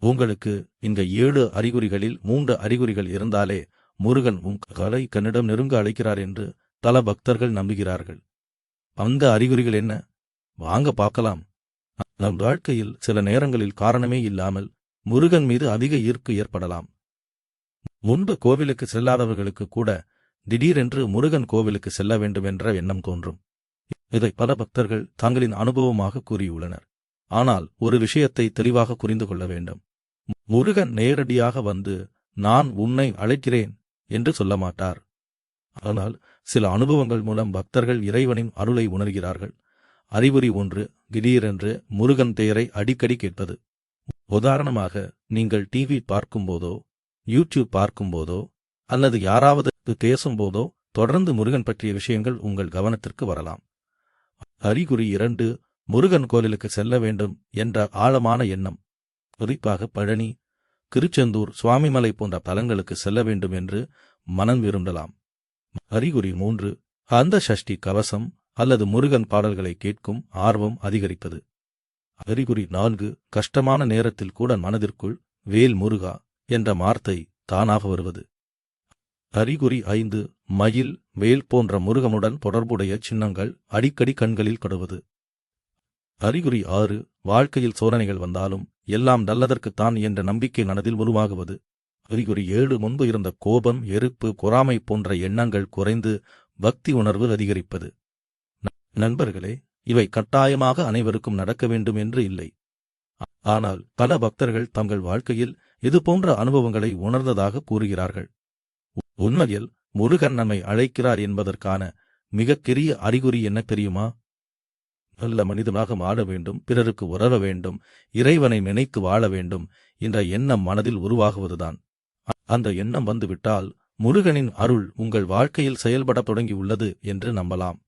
உங்களுக்கு இந்த 7 அறிகுறிகளில் 3 அறிகுறிகள் இருந்தாலே முருகன் உங்களை கண்ணிடம் நெருங்க அழைக்கிறார் என்று பல பக்தர்கள் நம்புகிறார்கள். அந்த அறிகுறிகள் என்ன? வாங்க பார்க்கலாம். நம் வாழ்க்கையில் சில நேரங்களில் காரணமே இல்லாமல் முருகன் மீது அதிக ஈர்ப்பு ஏற்படலாம். முன்பு கோவிலுக்கு செல்லாதவர்களுக்கு கூட திடீரென்று முருகன் கோவிலுக்கு செல்ல வேண்டும் என்ற எண்ணம் தோன்றும். இதை பல பக்தர்கள் தங்களின் அனுபவமாக கூறியுள்ளனர். ஆனால் ஒரு விஷயத்தை தெளிவாக புரிந்து கொள்ள வேண்டும். முருகன் நேரடியாக வந்து நான் உன்னை அழைக்கிறேன் என்று சொல்ல மாட்டார். ஆனால் சில அனுபவங்கள் மூலம் பக்தர்கள் இறைவனின் அருளை உணர்கிறார்கள். அறிகுறி 1, திடீரென்று முருகன் பெயரை அடிக்கடி கேட்பது. உதாரணமாக, நீங்கள் டிவி பார்க்கும்போதோ யூடியூப் பார்க்கும்போதோ அல்லது யாராவது பேசும்போதோ தொடர்ந்து முருகன் பற்றிய விஷயங்கள் உங்கள் கவனத்திற்கு வரலாம். அறிகுறி 2, முருகன் கோவிலுக்கு செல்ல வேண்டும் என்ற ஆழமான எண்ணம். குறிப்பாக பழனி, திருச்செந்தூர், சுவாமிமலை போன்ற தலங்களுக்கு செல்ல வேண்டும் என்று மனம் விரும்பலாம். அறிகுறி 3, அந்த சஷ்டி கவசம் அல்லது முருகன் பாடல்களை கேட்கும் ஆர்வம் அதிகரிப்பது. அறிகுறி 4, கஷ்டமான நேரத்தில் கூட மனதிற்குள் வேல் முருகா என்ற வார்த்தை தானாக வருவது. அறிகுறி 5, மயில், வேல் போன்ற முருகனுடன் தொடர்புடைய சின்னங்கள் அடிக்கடி கண்களில் படுவது. அறிகுறி 6, வாழ்க்கையில் சோதனைகள் வந்தாலும் எல்லாம் நல்லதற்குத்தான் என்ற நம்பிக்கை மனதில் உருவாகுவது. அறிகுறி 7, முன்பு இருந்த கோபம், எரிப்பு, பொறாமை போன்ற எண்ணங்கள் குறைந்து பக்தி உணர்வு அதிகரிப்பது. நண்பர்களே, இவை கட்டாயமாக அனைவருக்கும் நடக்க வேண்டும் என்று இல்லை. ஆனால் பல பக்தர்கள் தங்கள் வாழ்க்கையில் இதுபோன்ற அனுபவங்களை உணர்ந்ததாக கூறுகிறார்கள். உண்மையில் முருகன் நம்மை அழைக்கிறார் என்பதற்கான மிகப்பெரிய அறிகுறி என்ன தெரியுமா? நல்ல மனிதனாக வாழ வேண்டும், பிறருக்கு உதவ வேண்டும், இறைவனை நினைத்து வாழ வேண்டும் என்ற எண்ணம் மனதில் உருவாகுவதுதான். அந்த எண்ணம் வந்துவிட்டால் முருகனின் அருள் உங்கள் வாழ்க்கையில் செயல்பட தொடங்கியுள்ளது என்று நம்பலாம்.